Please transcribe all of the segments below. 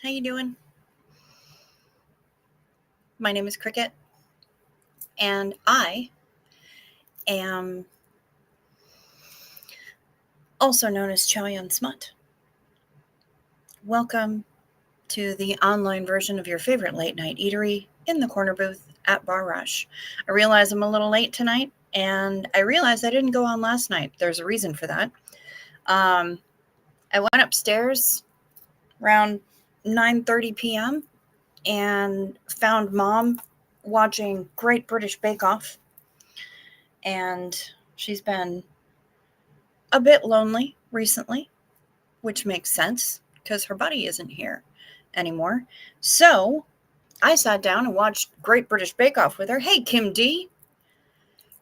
How you doing? My name is Cricket, and I am also known as Chow Smut. Welcome to the online version of your favorite late night eatery in the corner booth at Bar Rush. I realize I'm a little late tonight, and I realized I didn't go on last night. There's a reason for that. I went upstairs around 9:30 p.m. and found Mom watching Great British Bake Off, and she's been a bit lonely recently, which makes sense because her buddy isn't here anymore. So I sat down and watched Great British Bake Off with her. Hey, Kim D.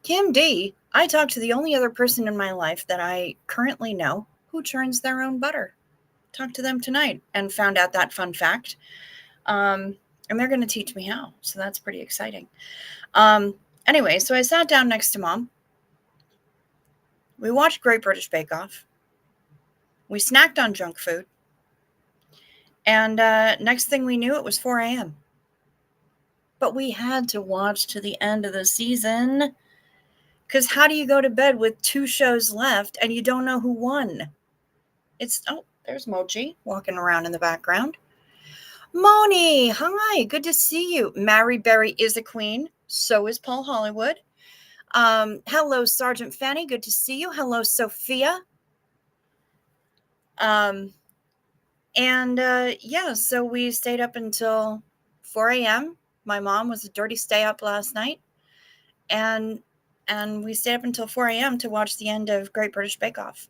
Kim D. I talked to the only other person in my life that I currently know who churns their own butter. Talked to them tonight and found out that fun fact. And they're going to teach me how. So that's pretty exciting. Anyway, so I sat down next to Mom. We watched Great British Bake Off. We snacked on junk food. And next thing we knew, it was 4 a.m. But we had to watch to the end of the season. Because how do you go to bed with 2 shows left and you don't know who won? There's Mochi walking around in the background. Moni, hi, good to see you. Mary Berry is a queen. So is Paul Hollywood. Hello, Sergeant Fanny. Good to see you. Hello, Sophia. So we stayed up until 4 a.m. My mom was a dirty stay up last night. And we stayed up until 4 a.m. to watch the end of Great British Bake Off.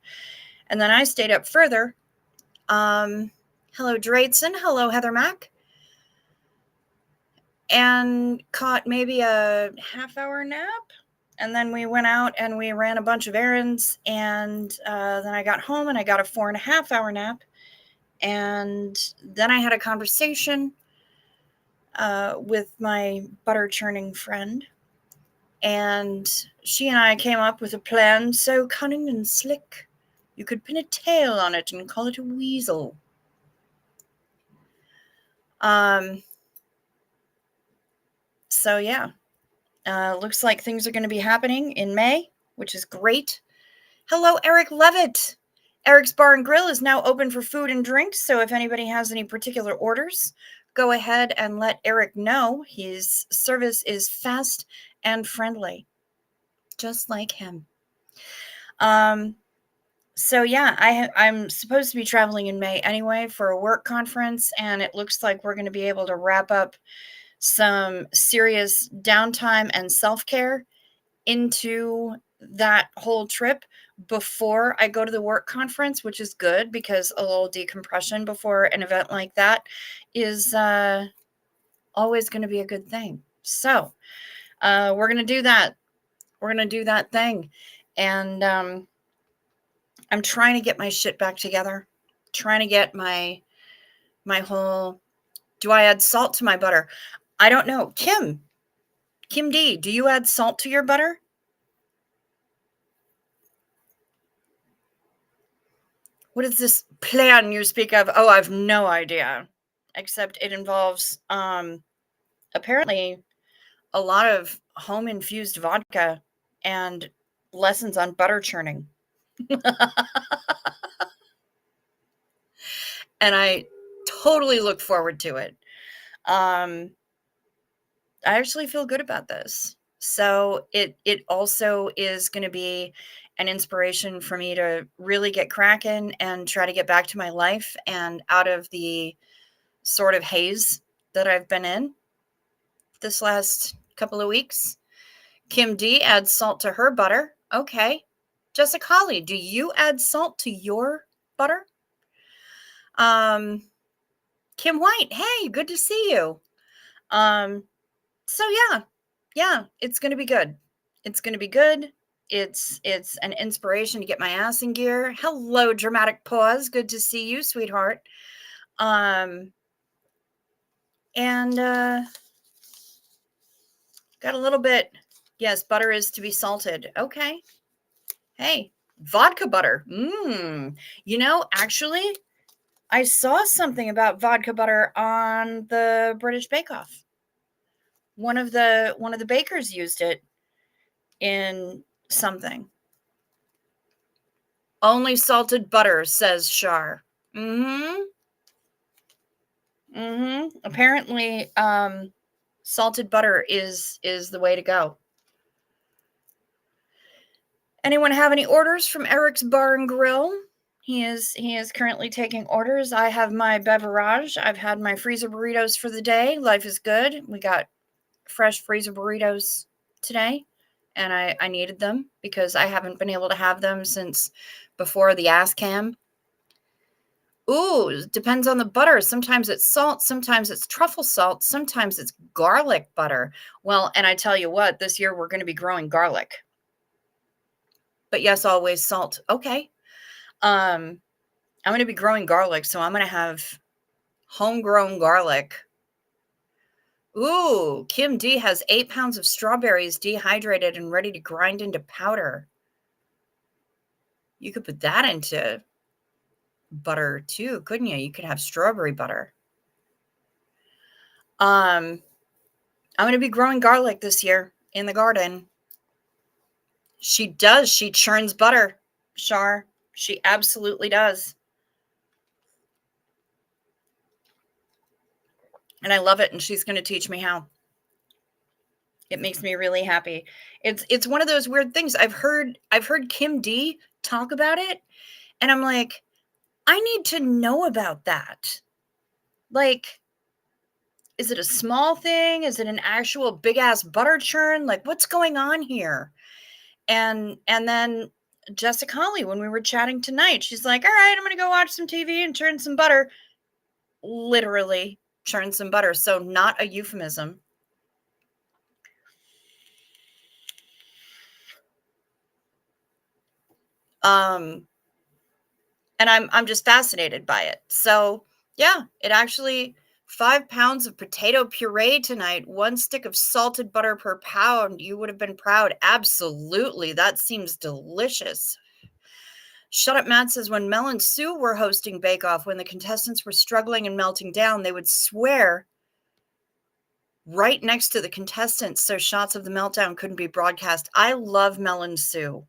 And then I stayed up further. Hello, Dreydson. Hello, Heather Mack. And caught maybe a half-hour nap. And then we went out and we ran a bunch of errands. And then I got home and I got a 4.5-hour nap. And then I had a conversation with my butter churning friend. And she and I came up with a plan so cunning and slick, you could pin a tail on it and call it a weasel. Looks like things are going to be happening in May, which is great. Hello, Eric Levitt. Eric's Bar and Grill is now open for food and drinks, so if anybody has any particular orders, go ahead and let Eric know. His service is fast and friendly, just like him. I'm supposed to be traveling in May anyway for a work conference, and it looks like we're going to be able to wrap up some serious downtime and self-care into that whole trip before I go to the work conference, which is good because a little decompression before an event like that is always going to be a good thing. So we're going to do that. We're going to do that thing. And I'm trying to get my shit back together. Trying to get my whole, do I add salt to my butter? I don't know. Kim D, do you add salt to your butter? What is this plan you speak of? Oh, I have no idea. Except it involves apparently a lot of home-infused vodka and lessons on butter churning. And I totally look forward to it. I actually feel good about this. So it also is going to be an inspiration for me to really get cracking and try to get back to my life and out of the sort of haze that I've been in this last couple of weeks. Kim D adds salt to her butter. Okay. Jessica Holly, do you add salt to your butter? Kim White, hey, good to see you. It's going to be good. It's going to be good. It's an inspiration to get my ass in gear. Hello, Dramatic Pause. Good to see you, sweetheart. Got a little bit. Yes, butter is to be salted. Okay. Hey, vodka butter. Actually, I saw something about vodka butter on the British Bake Off. One of the bakers used it in something. Only salted butter, says Shar. Apparently, salted butter is the way to go. Anyone have any orders from Eric's Bar and Grill? He is currently taking orders. I have my beverage. I've had my freezer burritos for the day. Life is good. We got fresh freezer burritos today, and I needed them because I haven't been able to have them since before the ass cam. Ooh, depends on the butter. Sometimes it's salt, sometimes it's truffle salt, sometimes it's garlic butter. Well, and I tell you what, this year we're going to be growing garlic. But yes, always salt. Okay. I'm going to be growing garlic, so I'm going to have homegrown garlic. Ooh, Kim D has 8 pounds of strawberries dehydrated and ready to grind into powder. You could put that into butter too, couldn't you? You could have strawberry butter. I'm going to be growing garlic this year in the garden. She does. She churns butter, Shar. She absolutely does. And I love it, and she's going to teach me how. It makes me really happy. It's one of those weird things. I've heard Kim D talk about it, and I'm like, I need to know about that. Like, is it a small thing? Is it an actual big ass butter churn? Like, what's going on here? And then Jessica Holly, when we were chatting tonight, she's like, all right, I'm going to go watch some TV and churn some butter. Literally churn some butter. So not a euphemism. And I'm just fascinated by it. So yeah, it actually 5 pounds of potato puree tonight, 1 stick of salted butter per pound. You would have been proud. Absolutely. That seems delicious. Shut Up Matt says, when Mel and Sue were hosting Bake Off, when the contestants were struggling and melting down, they would swear right next to the contestants so shots of the meltdown couldn't be broadcast. I love Mel and Sue.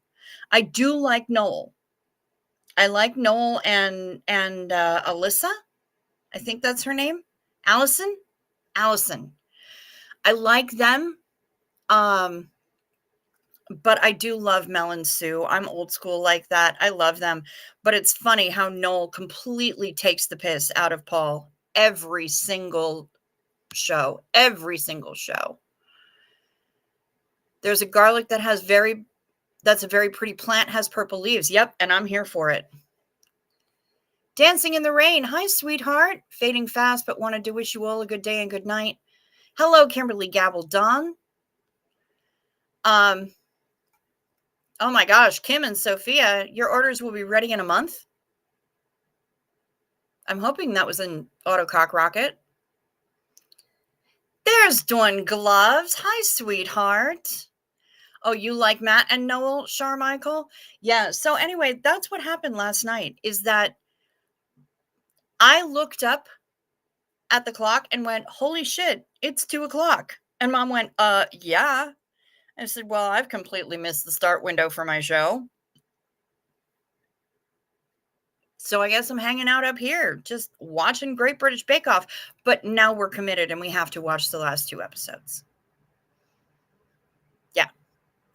I do like Noel. I like Noel and Alyssa. I think that's her name. Allison. I like them. But I do love Mel and Sue. I'm old school like that. I love them. But it's funny how Noel completely takes the piss out of Paul every single show. There's a garlic that has that's a very pretty plant, has purple leaves. Yep, and I'm here for it. Dancing in the Rain. Hi, sweetheart. Fading fast, but wanted to wish you all a good day and good night. Hello, Kimberly Gabaldon. Oh my gosh, Kim and Sophia, your orders will be ready in a month. I'm hoping that was an autocock rocket. There's Dawn Gloves. Hi, sweetheart. Oh, you like Matt and Noel, Charmichael? Yeah. So anyway, that's what happened last night, is that I looked up at the clock and went, holy shit, it's 2:00. And Mom went, yeah. I said, well, I've completely missed the start window for my show. So I guess I'm hanging out up here, just watching Great British Bake Off. But now we're committed and we have to watch the last 2 episodes. Yeah.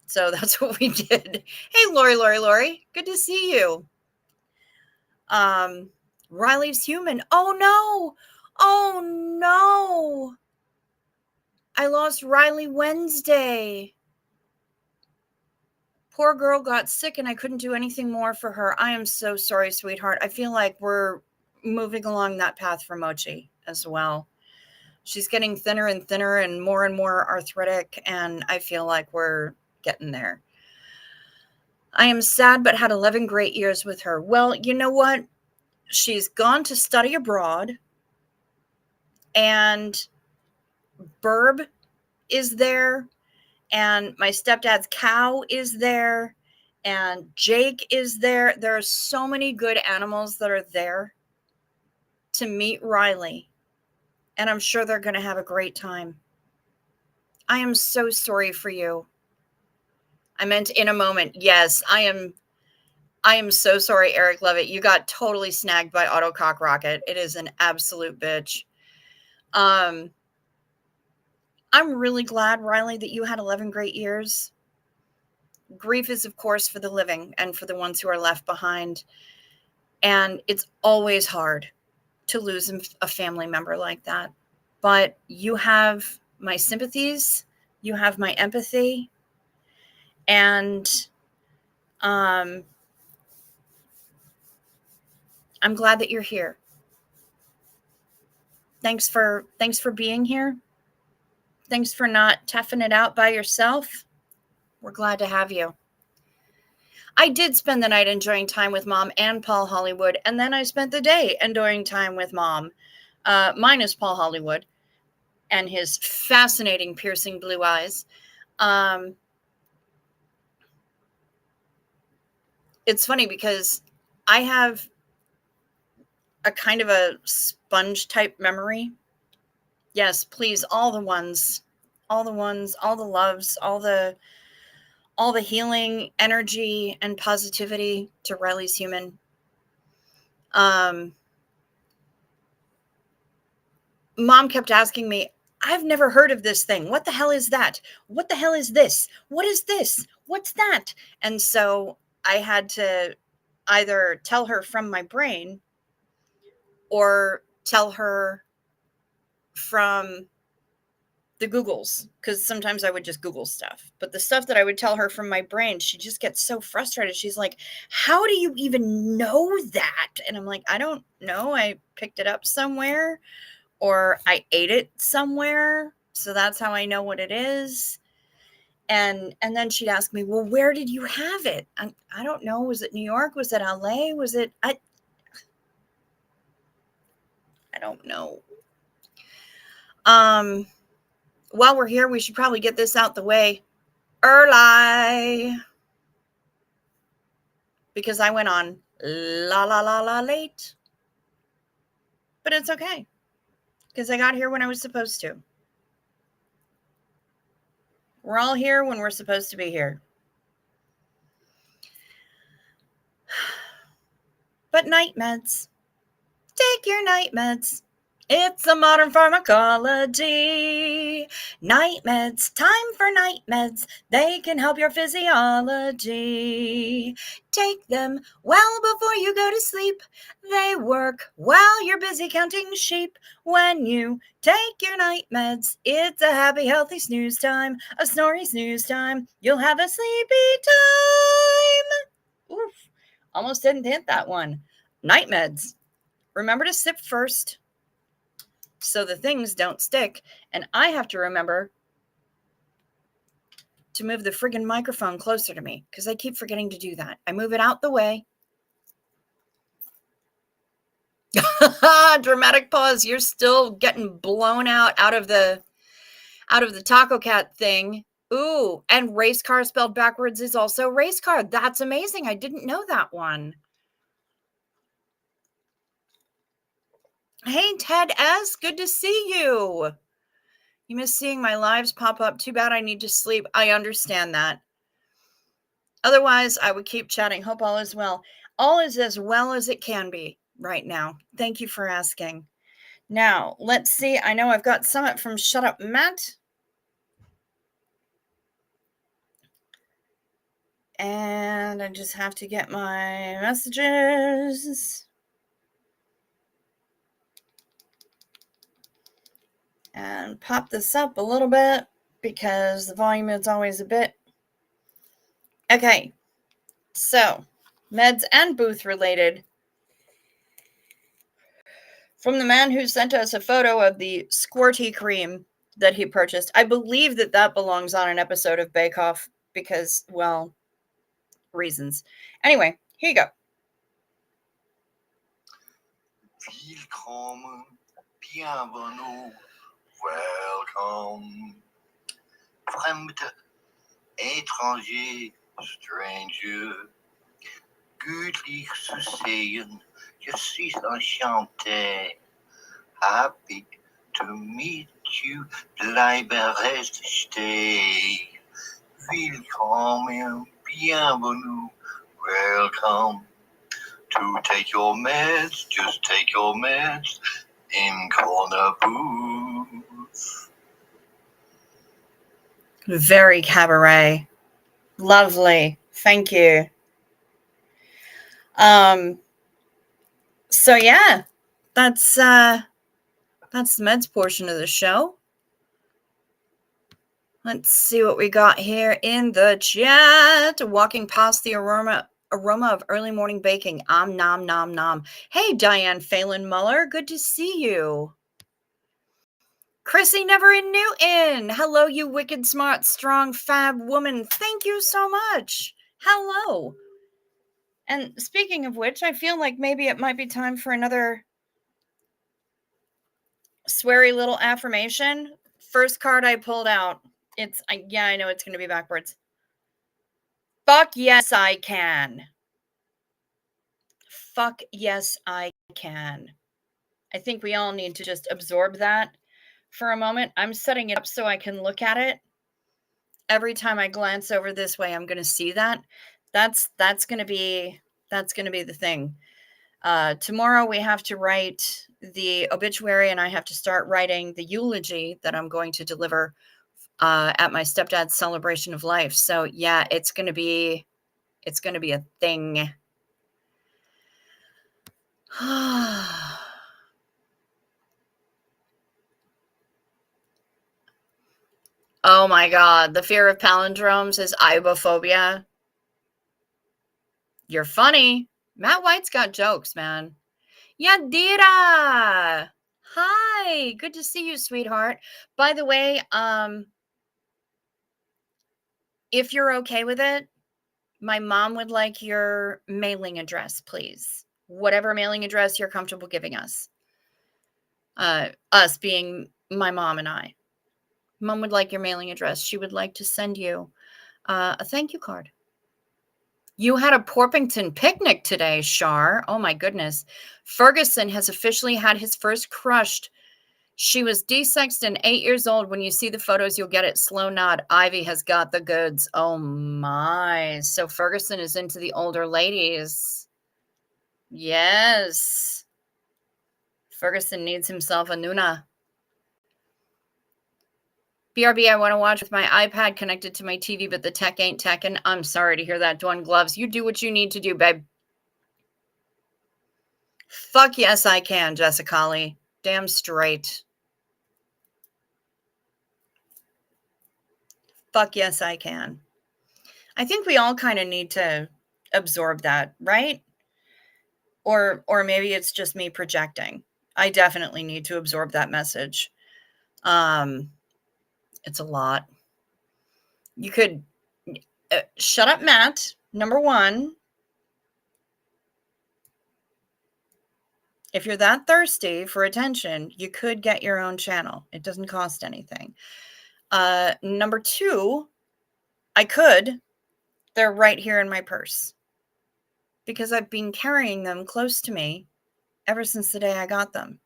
So that's what we did. Hey, Lori. Good to see you. Riley's human. Oh no. I lost Riley Wednesday. Poor girl got sick and I couldn't do anything more for her. I am so sorry, sweetheart. I feel like we're moving along that path for Mochi as well. She's getting thinner and thinner and more arthritic, and I feel like we're getting there. I am sad, but had 11 great years with her. Well, you know what? She's gone to study abroad, and Burb is there, and my stepdad's cow is there, and Jake is there. There are so many good animals that are there. to meet Riley, and I'm sure they're going to have a great time. I am so sorry for you. I meant in a moment. Yes, I am so sorry, Eric Levitt. You got totally snagged by Autocock Rocket. It is an absolute bitch. I'm really glad, Riley, that you had 11 great years. Grief is, of course, for the living and for the ones who are left behind. And it's always hard to lose a family member like that. But you have my sympathies. You have my empathy. And I'm glad that you're here. Thanks for being here. Thanks for not toughing it out by yourself. We're glad to have you. I did spend the night enjoying time with Mom and Paul Hollywood, and then I spent the day enjoying time with Mom, minus Paul Hollywood and his fascinating, piercing blue eyes. It's funny because I have a kind of a sponge type memory. Yes, please, all the loves, all the healing energy and positivity to Riley's human. Mom kept asking me, I've never heard of this thing. What the hell is that? What the hell is this? What is this? What's that? And so I had to either tell her from my brain or tell her from the Googles, because sometimes I would just Google stuff. But the stuff that I would tell her from my brain, she just gets so frustrated. She's like, how do you even know that? And I'm like, I don't know. I picked it up somewhere or I ate it somewhere. So that's how I know what it is. And then she'd ask me, well, where did you have it? I don't know. Was it New York? Was it LA? Was it, I don't know. While we're here, we should probably get this out the way early, because I went on la late, but it's okay because I got here when I was supposed to. We're all here when we're supposed to be here. But night meds. Take your night meds. It's a modern pharmacology. Night meds, time for night meds. They can help your physiology. Take them well before you go to sleep. They work while you're busy counting sheep. When you take your night meds, it's a happy, healthy snooze time. A snory snooze time. You'll have a sleepy time. Oof, almost didn't hit that one. Night meds. Remember to sip first so the things don't stick. And I have to remember to move the friggin' microphone closer to me because I keep forgetting to do that. I move it out the way. Dramatic pause. You're still getting blown out of the Taco Cat thing. Ooh, and race car spelled backwards is also race car. That's amazing. I didn't know that one. Hey, Ted S., good to see you. You miss seeing my lives pop up. Too bad I need to sleep. I understand that. Otherwise, I would keep chatting. Hope all is well. All is as well as it can be right now. Thank you for asking. Now, let's see. I know I've got some from Shut Up Matt. And I just have to get my messages. And pop this up a little bit because the volume is always a bit. Okay, so meds and booth related. From the man who sent us a photo of the squirty cream that he purchased. I believe that belongs on an episode of Bake Off because, well, reasons. Anyway, here you go. Willkommen, bienvenue, welcome. Fremde, étranger, stranger. Gütlich zu sehen, je suis enchanté. happy to meet you. Bleibe rest stay. Willkommen, bienvenue, welcome. To take your meds, just take your meds in corner booth. Very cabaret. Lovely. Thank you. So yeah, that's the meds portion of the show. Let's see what we got here in the chat. Walking past the aroma of early morning baking. Nom nom nom. Hey, Diane Phelan Muller, good to see you. Chrissy Never in Newton. Hello, you wicked, smart, strong, fab woman. Thank you so much. Hello. And speaking of which, I feel like maybe it might be time for another sweary little affirmation. First card I pulled out. I know it's going to be backwards. Fuck yes, I can. Fuck yes, I can. I think we all need to just absorb that for a moment. I'm setting it up so I can look at it. Every time I glance over this way, I'm going to see that. That's going to be the thing. Tomorrow we have to write the obituary, and I have to start writing the eulogy that I'm going to deliver at my stepdad's celebration of life. So yeah, it's going to be a thing. Oh my God. The fear of palindromes is ibophobia. You're funny. Matt White's got jokes, man. Yadira. Hi. Good to see you, sweetheart. By the way, if you're okay with it, my mom would like your mailing address, please. Whatever mailing address you're comfortable giving us. Us being my mom and I. Mom would like your mailing address. She would like to send you a thank you card. You had a Porpington picnic today, Shar. Oh my goodness. Ferguson has officially had his first crushed. She was desexed and 8 years old. When you see the photos, you'll get it. Slow nod. Ivy has got the goods. Oh my. So Ferguson is into the older ladies. Yes. Ferguson needs himself a Nuna. BRB, I want to watch with my iPad connected to my TV, but the tech ain't teching. I'm sorry to hear that, Dwan Gloves. You do what you need to do, babe. Fuck yes, I can, Jessica Lee. Damn straight. Fuck yes, I can. I think we all kind of need to absorb that, right? Or maybe it's just me projecting. I definitely need to absorb that message. It's a lot. You could shut up, Matt. Number one, if you're that thirsty for attention, you could get your own channel. It doesn't cost anything. Number two, they're right here in my purse because I've been carrying them close to me ever since the day I got them.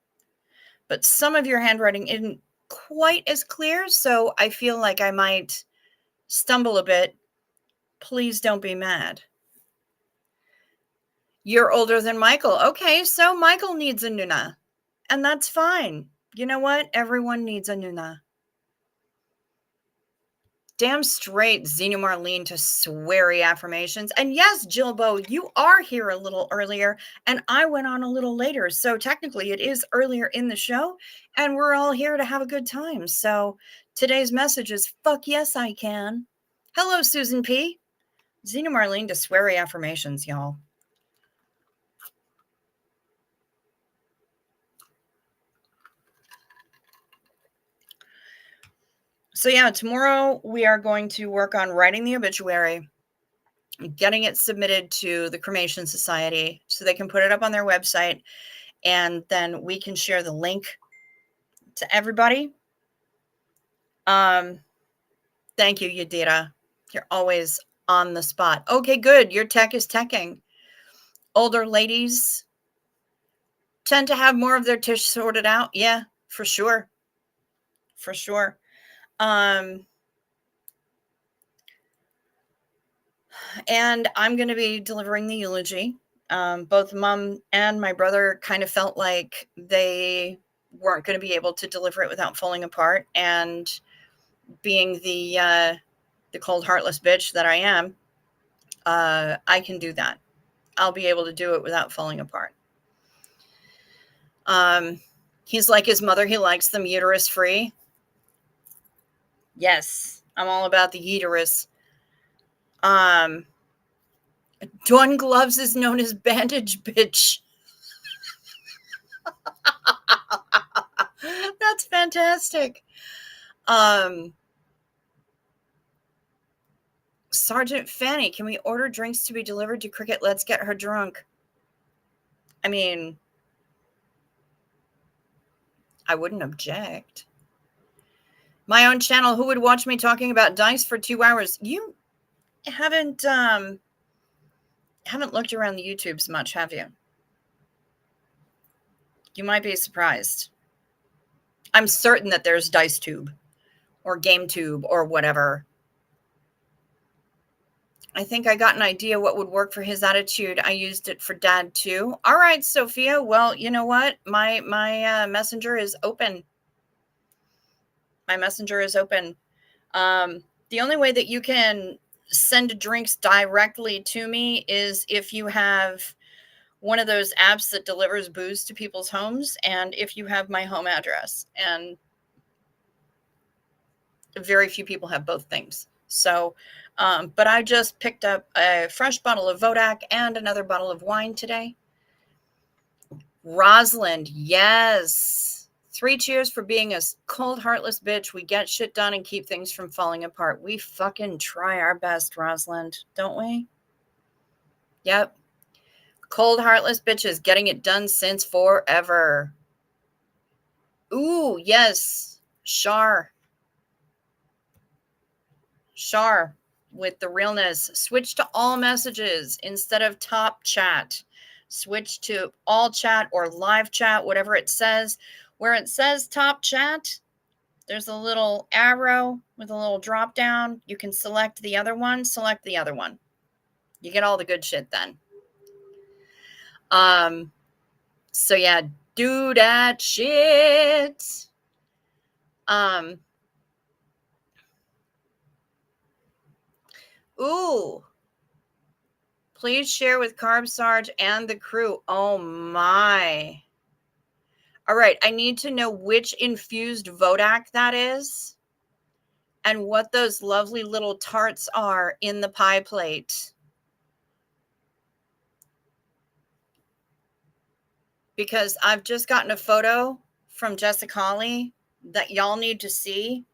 But some of your handwriting isn't quite as clear, so I feel like I might stumble a bit. Please don't be mad. You're older than Michael. Okay, so Michael needs a Nuna, and that's fine. You know what? Everyone needs a Nuna. Damn straight, Xena Marlene to sweary affirmations. And yes, Jillbo, you are here a little earlier, and I went on a little later. So technically, it is earlier in the show, and we're all here to have a good time. So today's message is fuck yes, I can. Hello, Susan P. Xena Marlene to sweary affirmations, y'all. So yeah, tomorrow we are going to work on writing the obituary, getting it submitted to the Cremation Society so they can put it up on their website, and then we can share the link to everybody. Thank you, Yadira. You're always on the spot. Okay, good. Your tech is teching. Older ladies, tend to have more of their tish sorted out. Yeah, for sure. For sure. And I'm going to be delivering the eulogy. Both mom and my brother kind of felt like they weren't going to be able to deliver it without falling apart. And being the cold, heartless bitch that I am, I can do that. I'll be able to do it without falling apart. He's like his mother. He likes them uterus free. Yes, I'm all about the uterus. Dawn Gloves is known as bandage bitch. That's fantastic. Sergeant Fanny, can we order drinks to be delivered to Cricket? Let's get her drunk. I mean, I wouldn't object. My own channel, who would watch me talking about dice for 2 hours? You haven't looked around the YouTubes much, have you? You might be surprised. I'm certain that there's DiceTube or GameTube or whatever. I think I got an idea what would work for his attitude. I used it for Dad too. All right, Sophia. Well, you know what? My messenger is open. My messenger is open. The only way that you can send drinks directly to me is if you have one of those apps that delivers booze to people's homes, and if you have my home address. And very few people have both things. So, but I just picked up a fresh bottle of Vodak and another bottle of wine today. Rosalind, yes. 3 cheers for being a cold, heartless bitch. We get shit done and keep things from falling apart. We fucking try our best, Rosalind, don't we? Yep. Cold, heartless bitches getting it done since forever. Ooh, yes. Shar, with the realness. Switch to all messages instead of top chat. Switch to all chat or live chat, whatever it says. Where it says top chat, there's a little arrow with a little drop down. You can select the other one. Select the other one. You get all the good shit then. So yeah, do that shit. Ooh. Please share with Carb Sarge and the crew. Oh my. All right, I need to know which infused Vodak that is and what those lovely little tarts are in the pie plate. Because I've just gotten a photo from Jessica Holly that y'all need to see.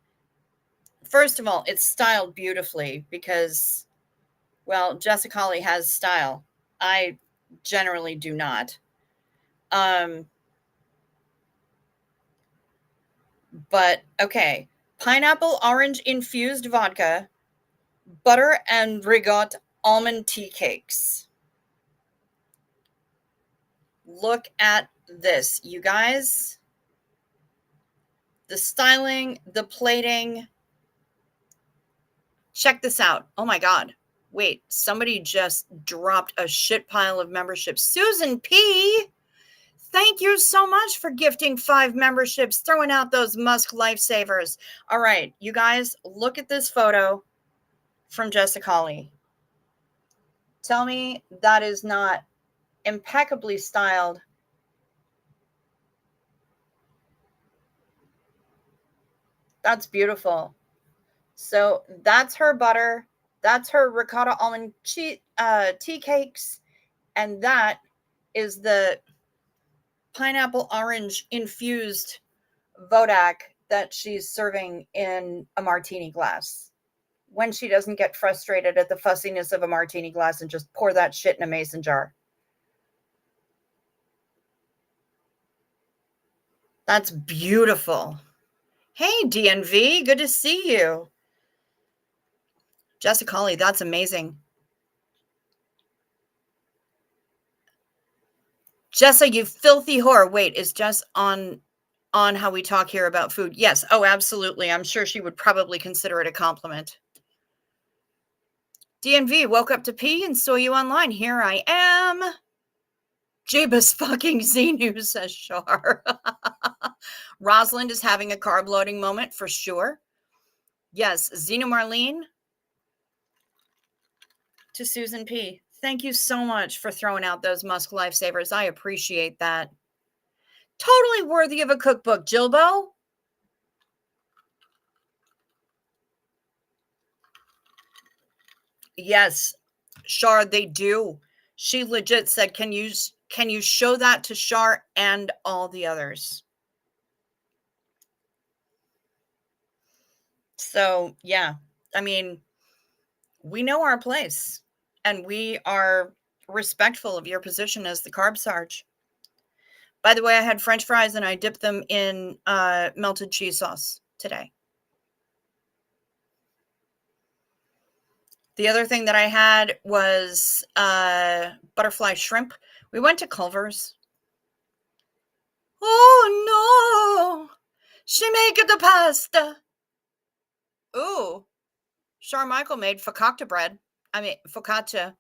First of all, it's styled beautifully because, well, Jessica Holly has style. I generally do not. But okay, pineapple orange infused vodka, butter and rigot almond tea cakes. Look at this, you guys. The styling, the plating. Check this out. Oh my God. Wait, somebody just dropped a shit pile of memberships. Susan P. Thank you so much for gifting 5 memberships, throwing out those Musk lifesavers. All right, you guys, look at this photo from Jessica Holly. Tell me that is not impeccably styled. That's beautiful. So that's her butter. That's her ricotta almond tea cakes. And that is the pineapple orange infused Vodak that she's serving in a martini glass. When she doesn't get frustrated at the fussiness of a martini glass and just pour that shit in a mason jar. That's beautiful. Hey, DNV, good to see you. Jessica Holly, that's amazing. Jessa, you filthy whore. Wait, is Jess on how we talk here about food? Yes. Oh, absolutely. I'm sure she would probably consider it a compliment. DNV woke up to pee and saw you online. Here I am. Jabus fucking Xenu, says Shar. Rosalind is having a carb loading moment for sure. Yes, Xenu Marlene to Susan P. Thank you so much for throwing out those Musk lifesavers. I appreciate that. Totally worthy of a cookbook, Jilbo. Yes, Shar, they do. She legit said, can you show that to Shar and all the others? So, yeah, I mean, we know our place and we are respectful of your position as the carb sarge. By the way, I had French fries and I dipped them in melted cheese sauce today. The other thing that I had was butterfly shrimp. We went to Culver's. Oh no! She made the pasta. Ooh, Charmichael made focaccia bread. I mean focaccia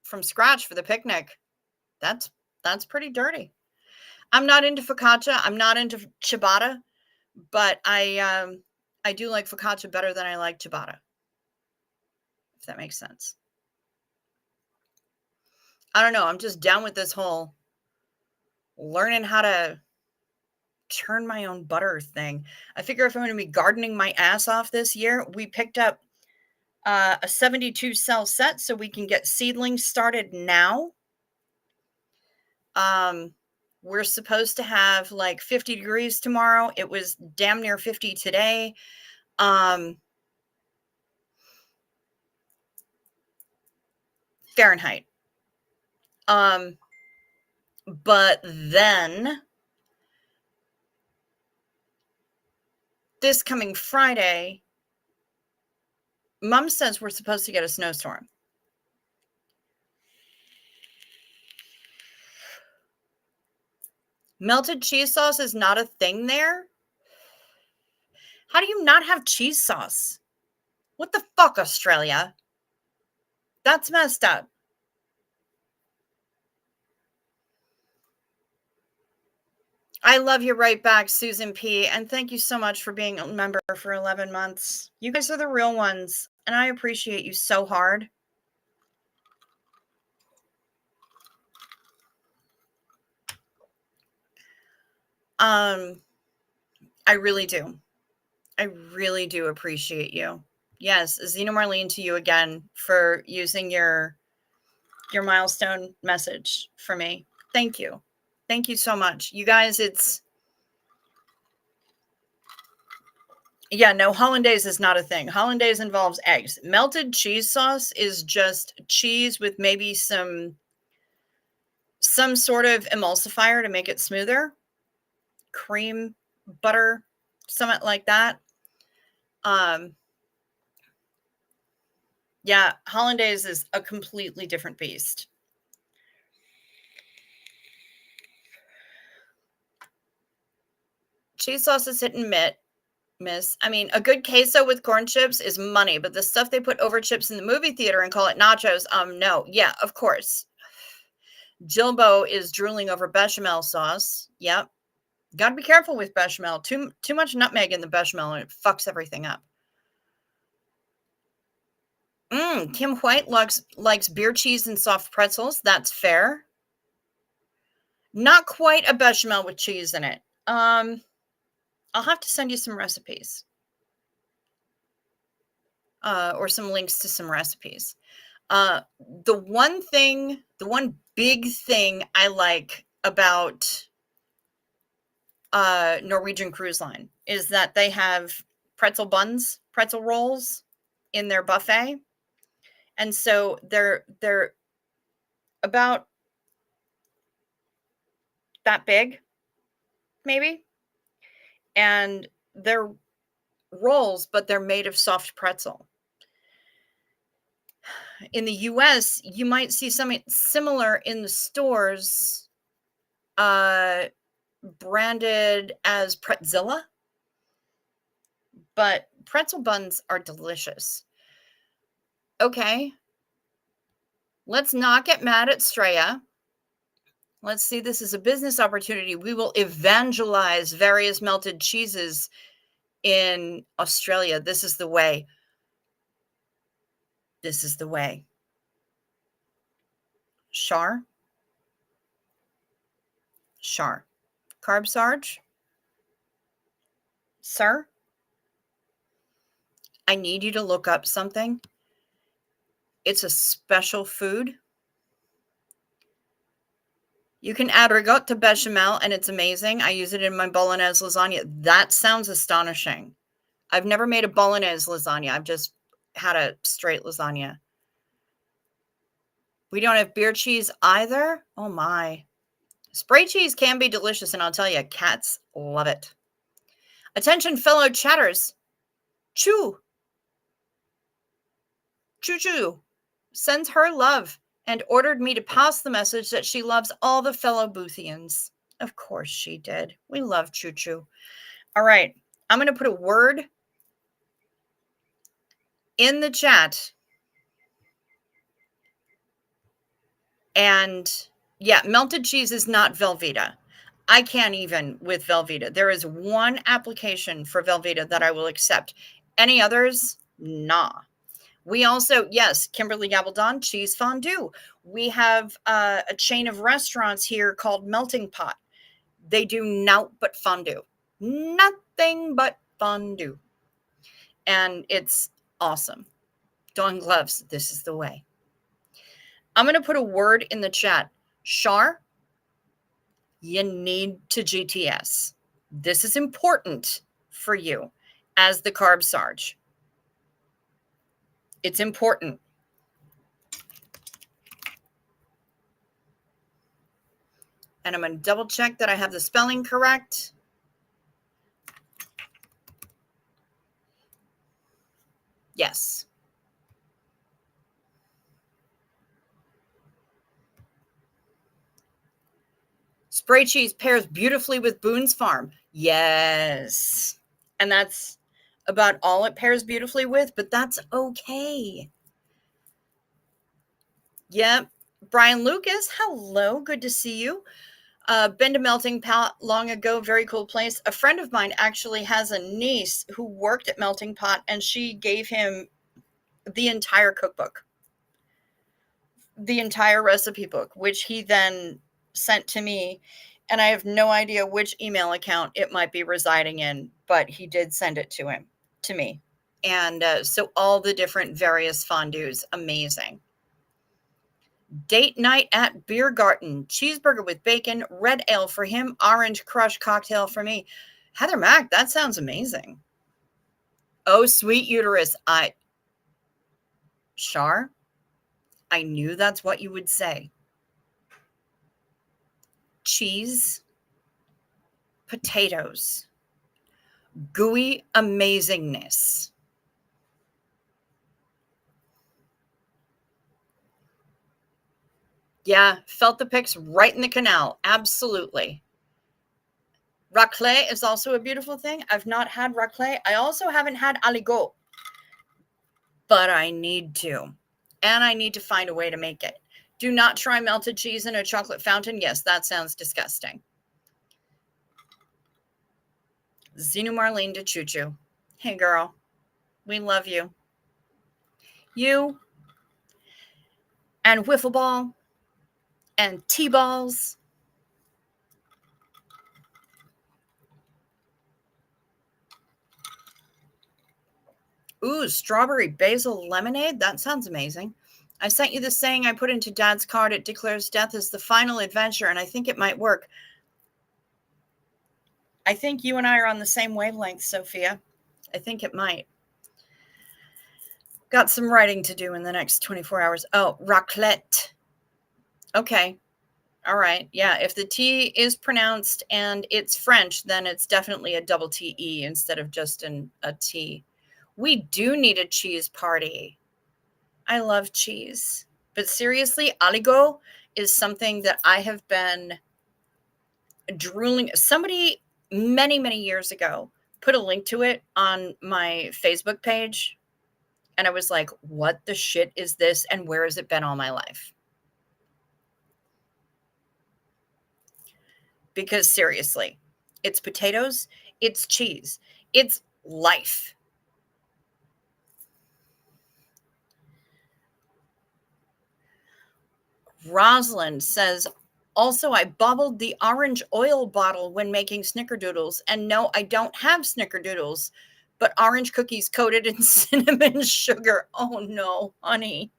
from scratch for the picnic. That's pretty dirty. I'm not into focaccia. I'm not into ciabatta, but I do like focaccia better than I like ciabatta. If that makes sense. I don't know. I'm just down with this whole learning how to turn my own butter thing. I figure if I'm going to be gardening my ass off this year, we picked up a 72 cell set so we can get seedlings started now. We're supposed to have like 50 degrees tomorrow. It was damn near 50 today. Fahrenheit. But then this coming Friday, Mom says we're supposed to get a snowstorm. Melted cheese sauce is not a thing there? How do you not have cheese sauce? What the fuck, Australia? That's messed up. I love you right back, Susan P. And thank you so much for being a member for 11 months. You guys are the real ones, and I appreciate you so hard. I really do. I really do appreciate you. Yes, Xena Marlene, to you again for using your milestone message for me. Thank you. Thank you so much. You guys, no, hollandaise is not a thing. Hollandaise involves eggs. Melted cheese sauce is just cheese with maybe some sort of emulsifier to make it smoother. Cream, butter, something like that. Yeah, hollandaise is a completely different beast. Cheese sauce is hit and miss. I mean, a good queso with corn chips is money, but the stuff they put over chips in the movie theater and call it nachos, no. Yeah, of course. Jilbo is drooling over bechamel sauce. Yep. Got to be careful with bechamel. Too much nutmeg in the bechamel and it fucks everything up. Kim White likes beer cheese and soft pretzels. That's fair. Not quite a bechamel with cheese in it. I'll have to send you some recipes. Or some links to some recipes. The one big thing I like about Norwegian Cruise Line is that they have pretzel buns, pretzel rolls in their buffet. And so they're about that big, maybe. And they're rolls, but they're made of soft pretzel. In the US, you might see something similar in the stores branded as Pretzilla, but pretzel buns are delicious. Okay. Let's not get mad at Straya. Let's see this is a business opportunity. We will evangelize various melted cheeses in Australia. This is the way. This is the way. Char. Char. Carb Sarge. Sir, I need you to look up something. It's a special food. You can add ricotta bechamel, and it's amazing. I use it in my bolognese lasagna. That sounds astonishing. I've never made a bolognese lasagna. I've just had a straight lasagna. We don't have beer cheese either. Oh my. Spray cheese can be delicious, and I'll tell you, cats love it. Attention, fellow chatters. Choo. Choo choo sends her love and ordered me to pass the message that she loves all the fellow Boothians. Of course she did. We love Choo Choo. All right. I'm going to put a word in the chat. And yeah, melted cheese is not Velveeta. I can't even with Velveeta. There is one application for Velveeta that I will accept. Any others? Nah. We also, yes, Kimberly Gabaldon, cheese fondue. We have a chain of restaurants here called Melting Pot. They do naught but fondue. Nothing but fondue. And it's awesome. Dawn Gloves, this is the way. I'm going to put a word in the chat. Char, you need to GTS. This is important for you as the Carb Sarge. It's important. And I'm going to double check that I have the spelling correct. Yes. Spray cheese pairs beautifully with Boone's Farm. Yes. And that's about all it pairs beautifully with, but that's okay. Yep. Brian Lucas, hello. Good to see you. Been to Melting Pot long ago. Very cool place. A friend of mine actually has a niece who worked at Melting Pot, and she gave him the entire cookbook, the entire recipe book, which he then sent to me. And I have no idea which email account it might be residing in, but he did send it to me. And so all the different various fondues, amazing. Date night at Beer Garden, cheeseburger with bacon, red ale for him, orange crush cocktail for me. Heather Mack, that sounds amazing. Oh, sweet uterus. Char, I knew that's what you would say. Cheese, potatoes, gooey amazingness. Yeah, felt the pics right in the canal. Absolutely. Raclette is also a beautiful thing. I've not had raclette. I also haven't had aligot, but I need to. And I need to find a way to make it. Do not try melted cheese in a chocolate fountain. Yes, that sounds disgusting. Zenu Marlene to Choo Choo. Hey, girl. We love you. You and wiffle ball and T-balls. Ooh, strawberry basil lemonade. That sounds amazing. I sent you the saying I put into Dad's card. It declares death as the final adventure, and I think it might work. I think you and I are on the same wavelength, Sophia. I think it might. Got some writing to do in the next 24 hours. Oh, raclette. Okay. All right. Yeah. If the T is pronounced and it's French, then it's definitely a double T-E instead of just a T. We do need a cheese party. I love cheese. But seriously, aligot is something that I have been drooling. Somebody many, many years ago put a link to it on my Facebook page. And I was like, what the shit is this? And where has it been all my life? Because seriously, it's potatoes, it's cheese, it's life. Rosalind says, also, I bubbled the orange oil bottle when making snickerdoodles. And no, I don't have snickerdoodles, but orange cookies coated in cinnamon sugar. Oh no, honey.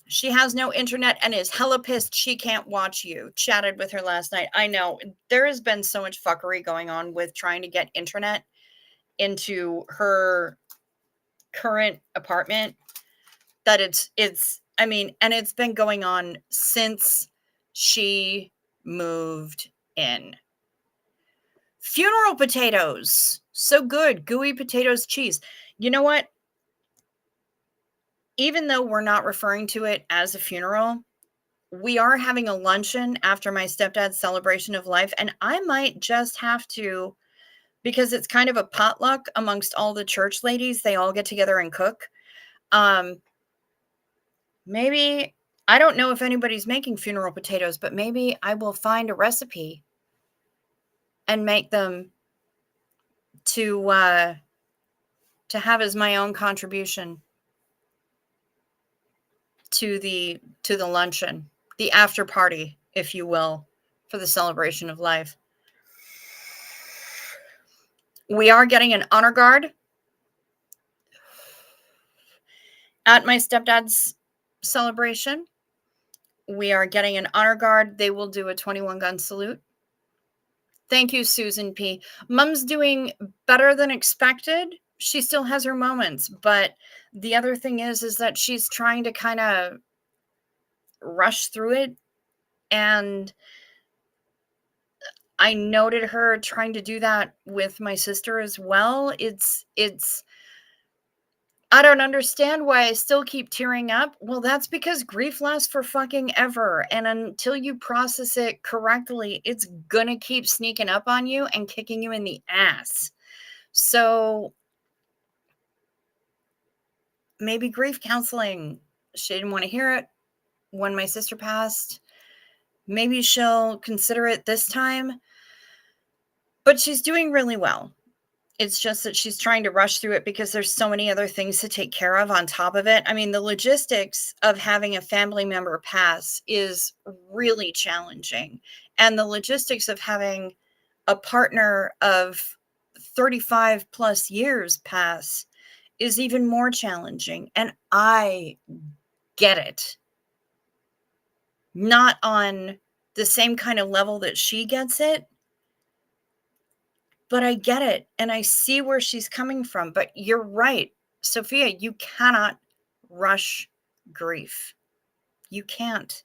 She has no internet and is hella pissed she can't watch you. Chatted with her last night. I know there has been so much fuckery going on with trying to get internet into her current apartment that I mean, and it's been going on since she moved in. Funeral potatoes. So good. Gooey potatoes, cheese. You know what? Even though we're not referring to it as a funeral, we are having a luncheon after my stepdad's celebration of life. And I might just have to, because it's kind of a potluck amongst all the church ladies. They all get together and cook. Maybe, I don't know if anybody's making funeral potatoes, but maybe I will find a recipe and make them to have as my own contribution to the luncheon, the after party, if you will, for the celebration of life. We are getting an honor guard at my stepdad's celebration. We are getting an honor guard. They will do a 21 gun salute. Thank you, Susan P. Mom's doing better than expected. She still has her moments, but the other thing is that she's trying to kind of rush through it. And I noted her trying to do that with my sister as well. It's I don't understand why I still keep tearing up. Well, that's because grief lasts for fucking ever. And until you process it correctly, it's gonna keep sneaking up on you and kicking you in the ass. So maybe grief counseling. She didn't want to hear it when my sister passed. Maybe she'll consider it this time. But she's doing really well. It's just that she's trying to rush through it because there's so many other things to take care of on top of it. I mean, the logistics of having a family member pass is really challenging. And the logistics of having a partner of 35 plus years pass is even more challenging. And I get it. Not on the same kind of level that she gets it, but I get it. And I see where she's coming from. But you're right, Sophia, you cannot rush grief. You can't.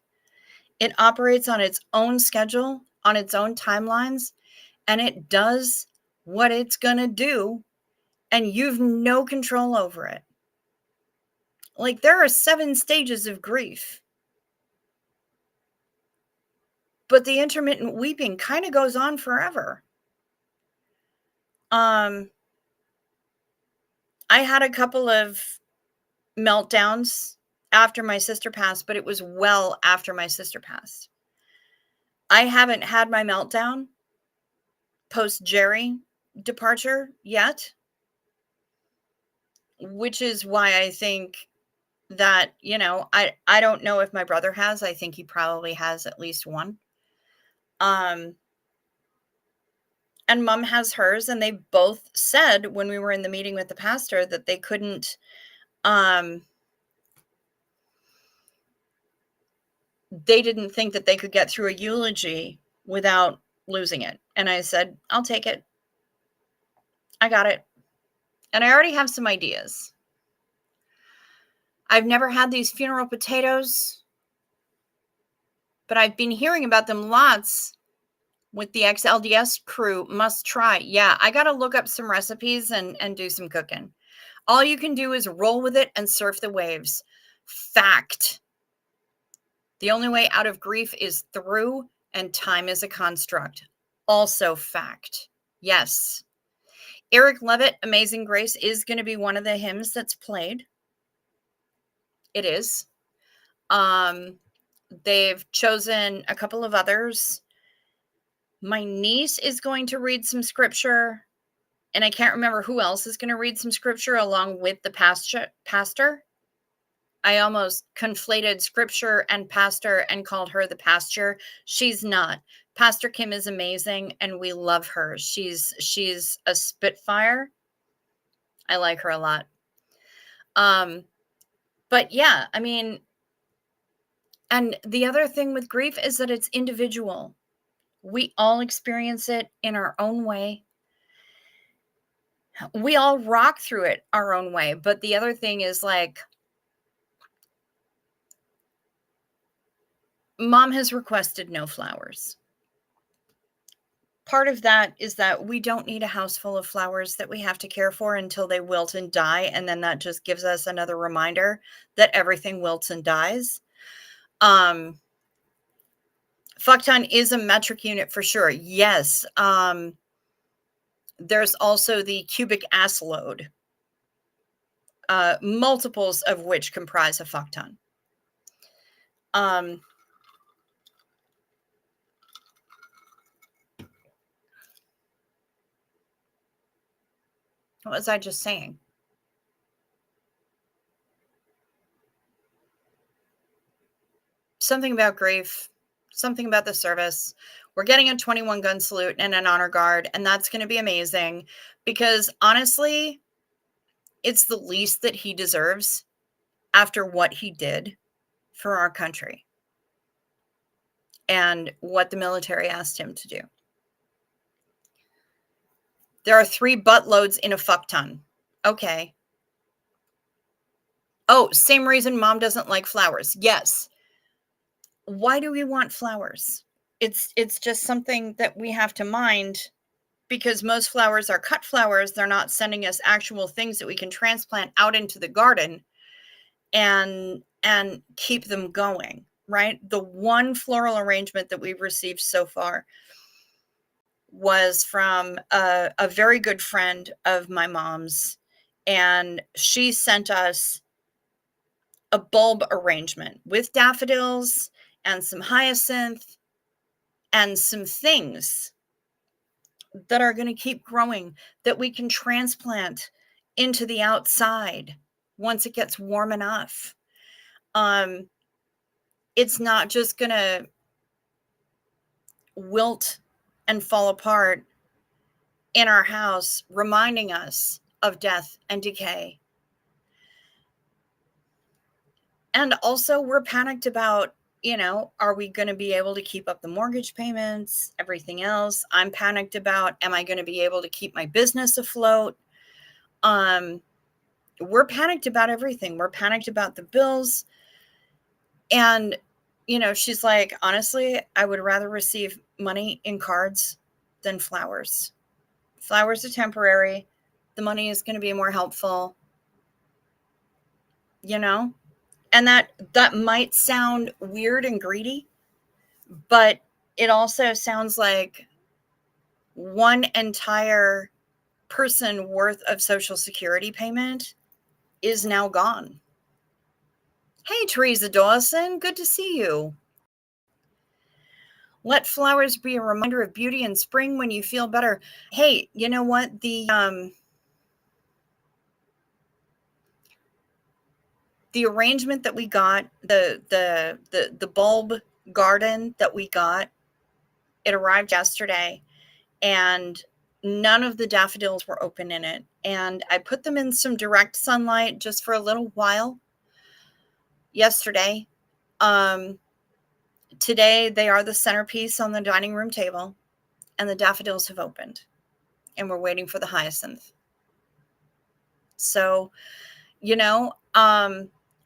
It operates on its own schedule, on its own timelines, and it does what it's going to do. And you've no control over it. Like, there are 7 stages of grief. But the intermittent weeping kind of goes on forever. I had a couple of meltdowns after my sister passed, but it was well after my sister passed. I haven't had my meltdown post Jerry departure yet, which is why I think that, you know, I don't know if my brother has. I think he probably has at least one. And Mom has hers, and they both said when we were in the meeting with the pastor that they couldn't, they didn't think that they could get through a eulogy without losing it. And I said, I'll take it. I got it. And I already have some ideas. I've never had these funeral potatoes, but I've been hearing about them lots with the XLDS crew. Must try. Yeah, I got to look up some recipes and do some cooking. All you can do is roll with it and surf the waves. Fact. The only way out of grief is through, and time is a construct. Also fact. Yes. Eric Levitt, Amazing Grace, is going to be one of the hymns that's played. It is. They've chosen a couple of others. My niece is going to read some scripture, and I can't remember who else is going to read some scripture along with the pastor. I almost conflated scripture and pastor and called her the pastor. She's not. Pastor Kim is amazing, and we love her. She's a spitfire. I like her a lot. But yeah, I mean, and the other thing with grief is that it's individual. We all experience it in our own way. We all rock through it our own way. But the other thing is, like, Mom has requested no flowers. Part of that is that we don't need a house full of flowers that we have to care for until they wilt and die. And then that just gives us another reminder that everything wilts and dies. Fuckton is a metric unit for sure. Yes. There's also the cubic ass load, multiples of which comprise a fuckton. What was I just saying? Something about grief, something about the service. We're getting a 21 gun salute and an honor guard, and that's going to be amazing because honestly, it's the least that he deserves after what he did for our country and what the military asked him to do. There are 3 buttloads in a fuck ton. Okay. Oh, same reason Mom doesn't like flowers. Yes. Why do we want flowers? It's just something that we have to mind, because most flowers are cut flowers. They're not sending us actual things that we can transplant out into the garden and keep them going, right? The one floral arrangement that we've received so far was from a very good friend of my mom's, and she sent us a bulb arrangement with daffodils and some hyacinth and some things that are going to keep growing that we can transplant into the outside once it gets warm enough. It's not just going to wilt and fall apart in our house, reminding us of death and decay. And also, we're panicked about, are we going to be able to keep up the mortgage payments, everything else? I'm panicked about, am I going to be able to keep my business afloat? We're panicked about everything. We're panicked about the bills. And, she's like, honestly, I would rather receive money in cards than flowers. Flowers are temporary. The money is going to be more helpful, And that might sound weird and greedy, but it also sounds like one entire person worth of Social Security payment is now gone. Hey, Teresa Dawson, good to see you. Let flowers be a reminder of beauty in spring when you feel better. Hey, you know what? The arrangement that we got, the bulb garden that we got, it arrived yesterday, and none of the daffodils were open in it. And I put them in some direct sunlight just for a little while yesterday. Today, they are the centerpiece on the dining room table, and the daffodils have opened, and we're waiting for the hyacinth. So,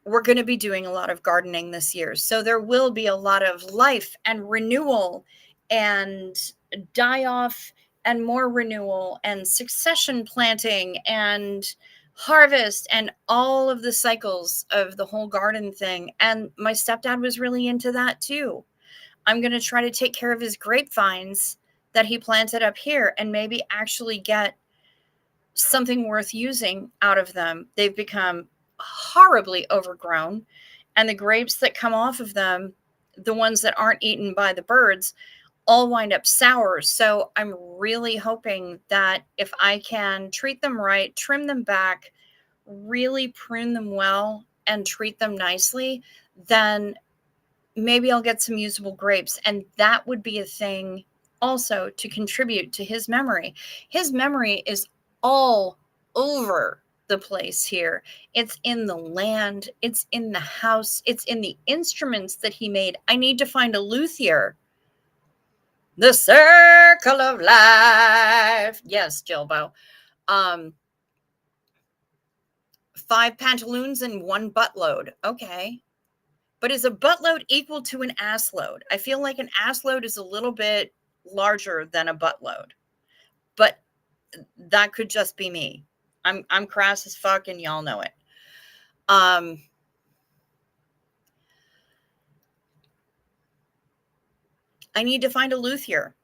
we're going to be doing a lot of gardening this year. So there will be a lot of life and renewal and die off and more renewal and succession planting and harvest and all of the cycles of the whole garden thing. And my stepdad was really into that too. I'm going to try to take care of his grapevines that he planted up here and maybe actually get something worth using out of them. They've become horribly overgrown, and the grapes that come off of them, the ones that aren't eaten by the birds, all wind up sour. So I'm really hoping that if I can treat them right, trim them back, really prune them well, and treat them nicely, then maybe I'll get some usable grapes. And that would be a thing also to contribute to his memory. His memory is all over the place here. It's in the land, it's in the house, it's in the instruments that he made. I need to find a luthier. The circle of life. Yes, Jilbo. 5 pantaloons and 1 buttload. Okay. But is a buttload equal to an ass load? I feel like an ass load is a little bit larger than a buttload. But that could just be me. I'm crass as fuck and y'all know it. I need to find a luthier.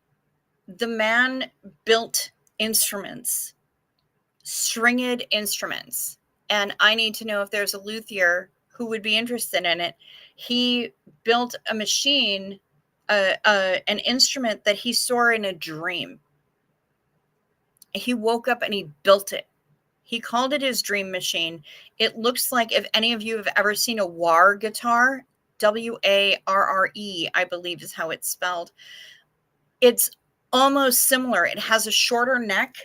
The man built instruments, stringed instruments, and I need to know if there's a luthier who would be interested in it. He built a machine, an instrument that he saw in a dream. He woke up and he built it. He called it his dream machine. It looks like, if any of you have ever seen a wah guitar, Warre, I believe is how it's spelled. It's almost similar. It has a shorter neck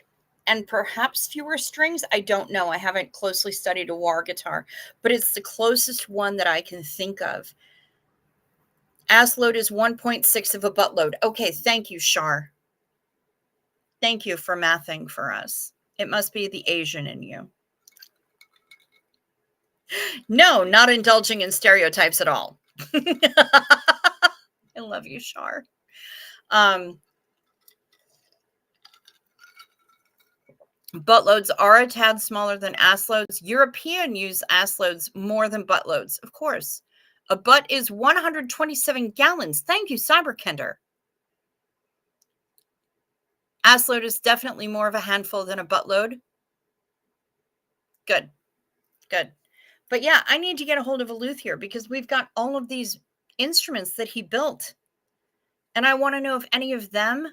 and perhaps fewer strings. I don't know. I haven't closely studied a wah guitar, but it's the closest one that I can think of. Ass load is 1.6 of a buttload. Okay, thank you, Shar. Thank you for mathing for us. It must be the Asian in you. No, not indulging in stereotypes at all. I love you, Shar. Buttloads are a tad smaller than ass loads. European use ass loads more than buttloads, of course. A butt is 127 gallons. Thank you, Cyberkender. Ass load is definitely more of a handful than a buttload. Good. Good. But yeah, I need to get a hold of a luthier because we've got all of these instruments that he built. And I want to know if any of them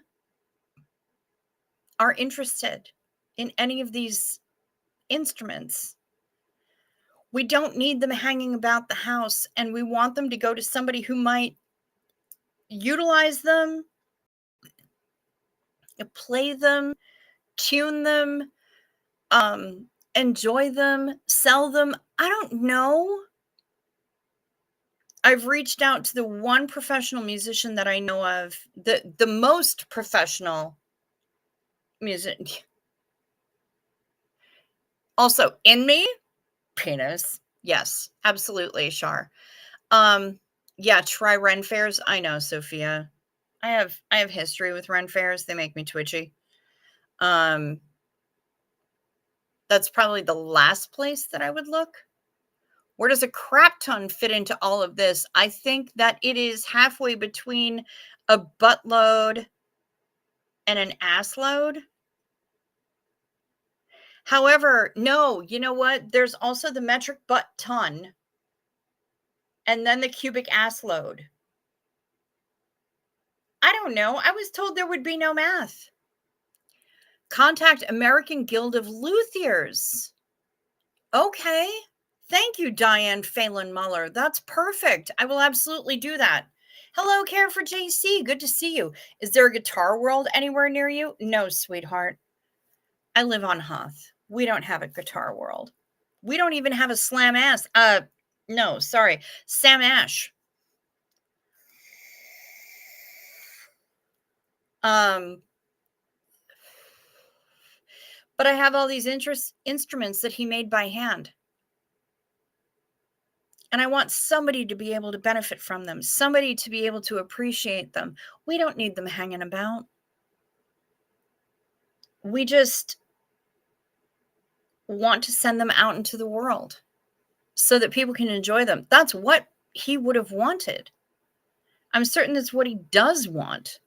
are interested in any of these instruments. We don't need them hanging about the house, and we want them to go to somebody who might utilize them, play them, tune them, enjoy them, sell them. I don't know. I've reached out to the one professional musician that I know of, the most professional musician. Also, in me, penis. Yes, absolutely, Shar. Yeah, try Ren fairs. I know, Sophia. I have history with Ren fairs. They make me twitchy. That's probably the last place that I would look. Where does a crap ton fit into all of this? I think that it is halfway between a buttload and an ass load. However, no, you know what? There's also the metric butt ton and then the cubic ass load. I don't know. I was told there would be no math. Contact American Guild of Luthiers. Okay. Thank you, Diane Phelan Muller. That's perfect. I will absolutely do that. Hello, Care for JC. Good to see you. Is there a Guitar World anywhere near you? No, sweetheart. I live on Hoth. We don't have a Guitar World. We don't even have a Slam Ass. No, sorry. Sam Ash. But I have all these instruments that he made by hand. And I want somebody to be able to benefit from them, somebody to be able to appreciate them. We don't need them hanging about. We just want to send them out into the world so that people can enjoy them. That's what he would have wanted. I'm certain that's what he does want.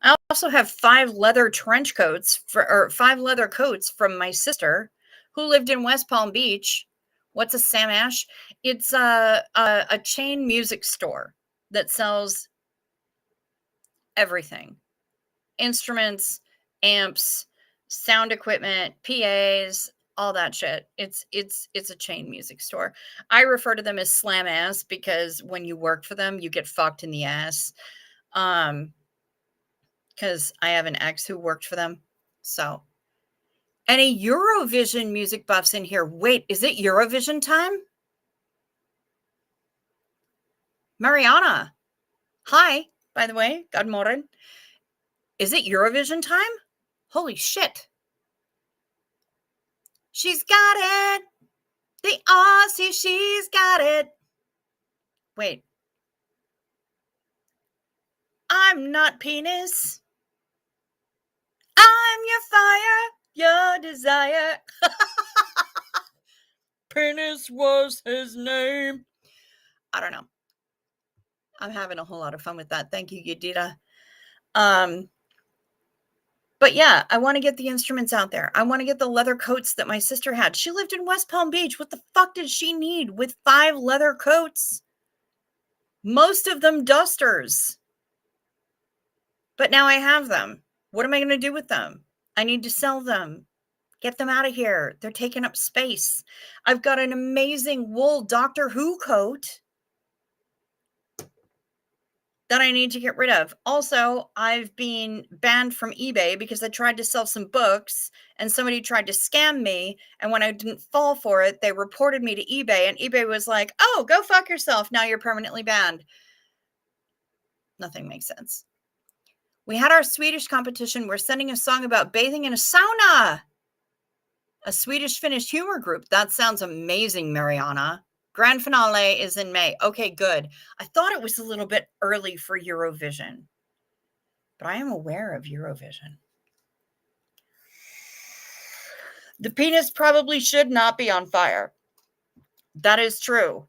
I also have 5 leather trench coats or 5 leather coats from my sister who lived in West Palm Beach. What's a Sam Ash? It's a chain music store that sells everything. Instruments, amps, sound equipment, PAs, all that shit. It's a chain music store. I refer to them as slam ass because when you work for them, you get fucked in the ass. Because I have an ex who worked for them. So, any Eurovision music buffs in here? Wait, is it Eurovision time? Mariana. Hi, by the way. God morgen. Is it Eurovision time? Holy shit. She's got it. The Aussie, she's got it. Wait. I'm not penis. I'm your fire, your desire. Penis was his name. I don't know. I'm having a whole lot of fun with that. Thank you, Yadira. But yeah, I want to get the instruments out there. I want to get the leather coats that my sister had. She lived in West Palm Beach. What the fuck did she need with 5 leather coats? Most of them dusters. But now I have them. What am I going to do with them? I need to sell them. Get them out of here. They're taking up space. I've got an amazing wool Doctor Who coat that I need to get rid of. Also, I've been banned from eBay because I tried to sell some books and somebody tried to scam me. And when I didn't fall for it, they reported me to eBay and eBay was like, oh, go fuck yourself. Now you're permanently banned. Nothing makes sense. We had our Swedish competition. We're sending a song about bathing in a sauna. A Swedish-Finnish humor group. That sounds amazing, Mariana. Grand finale is in May. Okay, good. I thought it was a little bit early for Eurovision, but I am aware of Eurovision. The penis probably should not be on fire. That is true.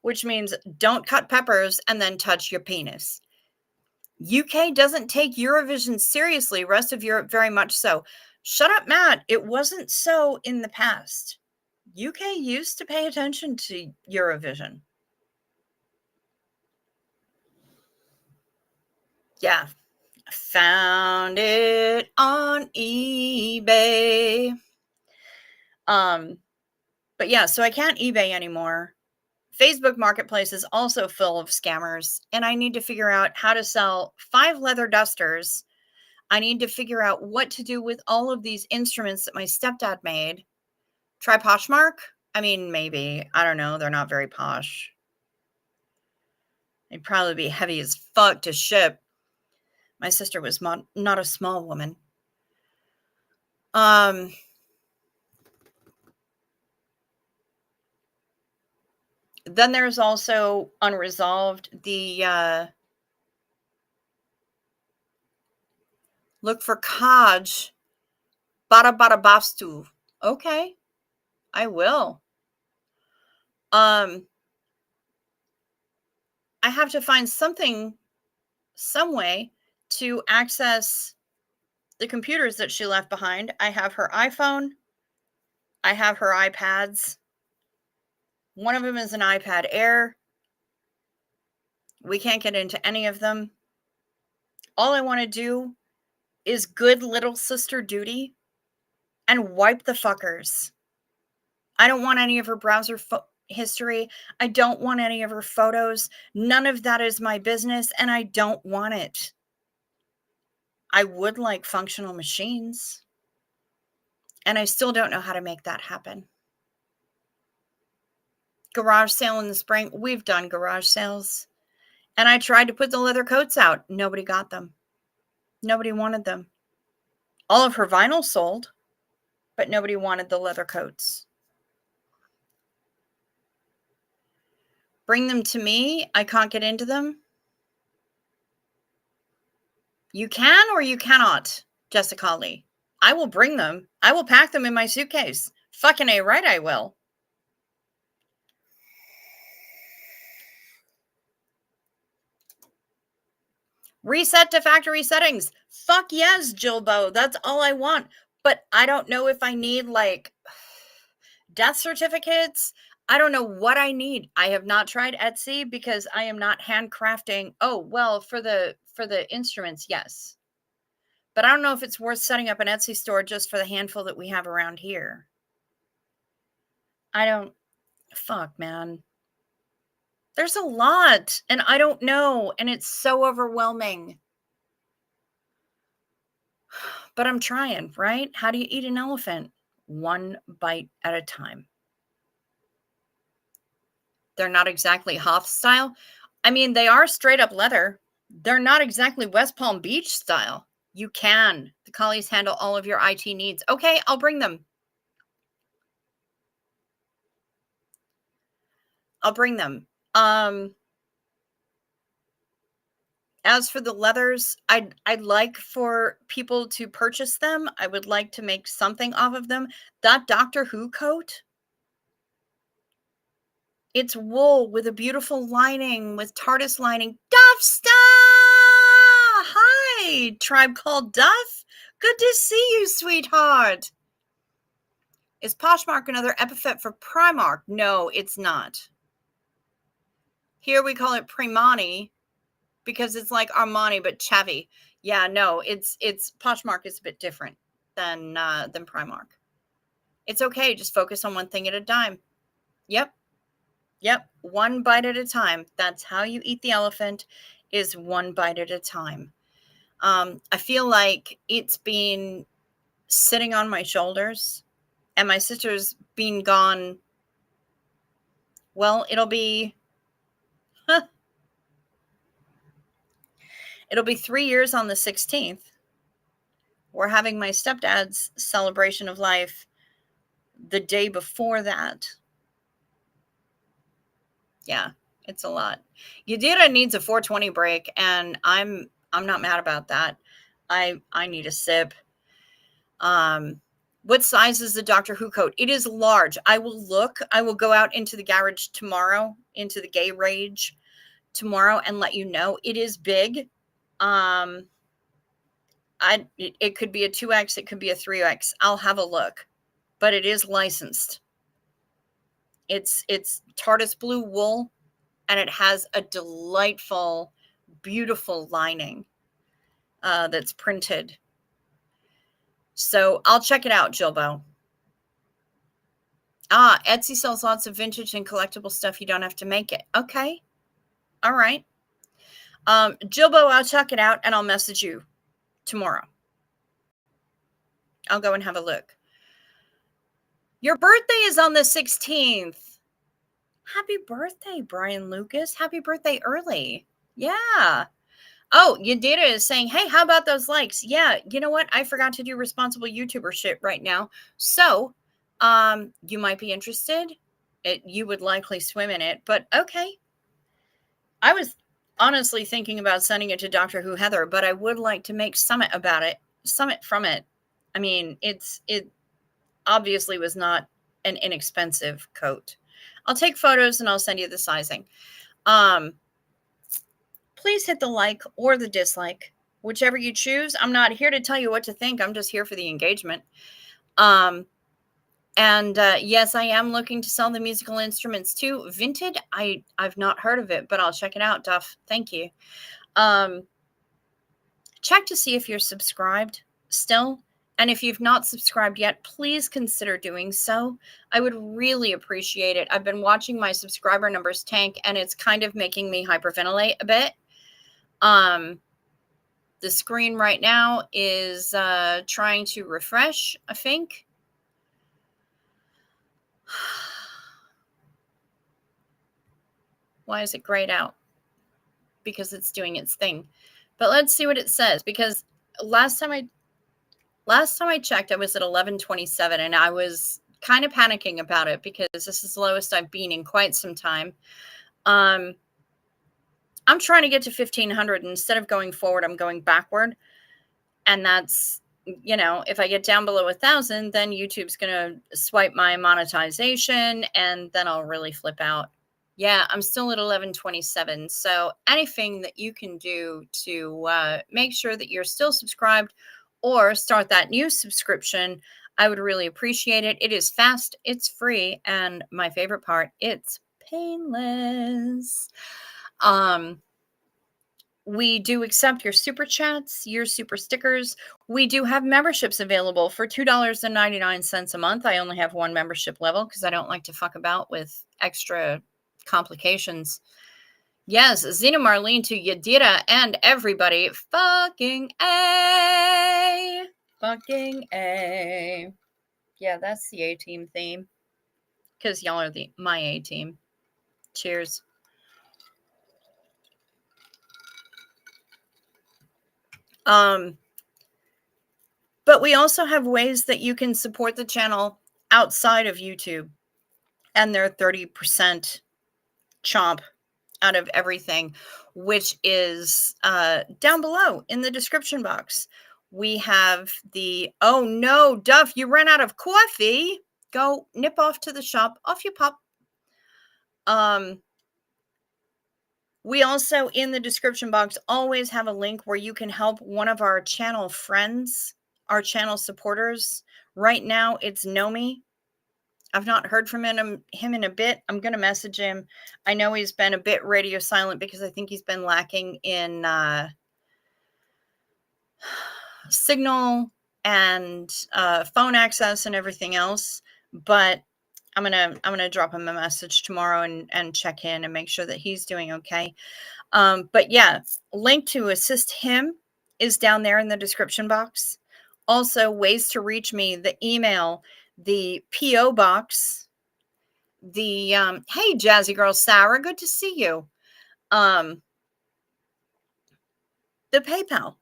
Which means don't cut peppers and then touch your penis. UK doesn't take Eurovision seriously. Rest of Europe very much so. Shut up, Matt. It wasn't so in the past. UK used to pay attention to Eurovision. Yeah. Found it on eBay. But yeah, so I can't eBay anymore. Facebook Marketplace is also full of scammers, and I need to figure out how to sell 5 leather dusters. I need to figure out what to do with all of these instruments that my stepdad made. Try Poshmark? I mean, maybe. I don't know. They're not very posh. They'd probably be heavy as fuck to ship. My sister was not a small woman. Then there's also unresolved the look for Kaj Barabastu. Okay, I will. I have to find something, some way to access the computers that she left behind. I have her iPhone. I have her iPads. One of them is an iPad Air. We can't get into any of them. All I want to do is good little sister duty and wipe the fuckers. I don't want any of her browser history. I don't want any of her photos. None of that is my business, and I don't want it. I would like functional machines, and I still don't know how to make that happen. Garage sale in the spring. We've done garage sales. And I tried to put the leather coats out. Nobody got them. Nobody wanted them. All of her vinyl sold, but nobody wanted the leather coats. Bring them to me. I can't get into them. You can or you cannot, Jessica Lee. I will bring them. I will pack them in my suitcase. Fucking A right, I will. Reset to factory settings. Fuck yes, Jilbo. That's all I want. But I don't know if I need like death certificates. I don't know what I need. I have not tried Etsy because I am not handcrafting. Oh, well, for the instruments, yes. But I don't know if it's worth setting up an Etsy store just for the handful that we have around here. Fuck, man. There's a lot, and I don't know, and it's so overwhelming. But I'm trying, right? How do you eat an elephant? One bite at a time. They're not exactly Hoff style. I mean, they are straight up leather. They're not exactly West Palm Beach style. You can. The collies handle all of your IT needs. Okay, I'll bring them. I'll bring them. As for the leathers, I'd like for people to purchase them. I would like to make something off of them. That Doctor Who coat, it's wool with a beautiful lining, with TARDIS lining. Duff Star! Hi, Tribe Called Duff. Good to see you, sweetheart. Is Poshmark another epithet for Primark? No, it's not. Here we call it Primani because it's like Armani but chavvy. Yeah, no, it's Poshmark is a bit different than Primark. It's okay, just focus on one thing at a time. Yep. One bite at a time. That's how you eat the elephant, is one bite at a time. I feel like it's been sitting on my shoulders, and my sister's been gone. Well, it'll be 3 years on the 16th. We're having my stepdad's celebration of life the day before that. Yeah, it's a lot. Yadira needs a 420 break, and I'm not mad about that. I need a sip. What size is the Doctor Who coat? It is large. I will look. I will go out into the garage tomorrow, into the gay rage tomorrow, and let you know. It is big. It could be a 2X, it could be a 3X. I'll have a look, but it is licensed. It's TARDIS blue wool, and it has a delightful, beautiful lining that's printed. So I'll check it out, Jilbo. Etsy sells lots of vintage and collectible stuff. You don't have to make it. Okay. All right. Jilbo, I'll check it out and I'll message you tomorrow. I'll go and have a look. Your birthday is on the 16th. Happy birthday, Brian Lucas. Happy birthday early. Yeah. Oh, Yadira is saying, hey, how about those likes? Yeah, you know what? I forgot to do responsible YouTuber shit right now. So, you might be interested. You would likely swim in it, but okay. I was honestly thinking about sending it to Doctor Who Heather, but I would like to make Summit from it. I mean, it obviously was not an inexpensive coat. I'll take photos and I'll send you the sizing. Please hit the like or the dislike, whichever you choose. I'm not here to tell you what to think. I'm just here for the engagement. Yes, I am looking to sell the musical instruments too. Vinted, I've not heard of it, but I'll check it out, Duff. Thank you. Check to see if you're subscribed still. And if you've not subscribed yet, please consider doing so. I would really appreciate it. I've been watching my subscriber numbers tank, and it's kind of making me hyperventilate a bit. The screen right now is trying to refresh, I think. Why is it grayed out? Because it's doing its thing. But let's see what it says, because last time I checked, I was at 1127, and I was kind of panicking about it because this is the lowest I've been in quite some time. I'm trying to get to 1500. Instead of going forward, I'm going backward. And that's, if I get down below 1,000, then YouTube's going to swipe my monetization, and then I'll really flip out. Yeah, I'm still at 1127. So anything that you can do to make sure that you're still subscribed or start that new subscription, I would really appreciate it. It is fast, it's free, and my favorite part, it's painless. We do accept your super chats, your super stickers. We do have memberships available for $2.99 a month. I only have one membership level because I don't like to fuck about with extra complications. Yes, Zena Marlene to Yadira and everybody. Fucking A. Fucking A. Yeah, that's the A-team theme. Because y'all are my A-team. Cheers. But we also have ways that you can support the channel outside of YouTube. And they're 30% chomp out of everything, which is down below in the description box. We have the, oh no, Duff, you ran out of coffee. Go nip off to the shop. Off you pop. We also, in the description box, always have a link where you can help one of our channel friends, our channel supporters. Right now, it's Nomi. I've not heard from him in a bit. I'm going to message him. I know he's been a bit radio silent because I think he's been lacking in signal and phone access and everything else. But I'm gonna drop him a message tomorrow and check in and make sure that he's doing okay. But yeah, link to assist him is down there in the description box. Also, ways to reach me: the email, the PO box, the hey Jazzy Girl Sarah, good to see you. The PayPal,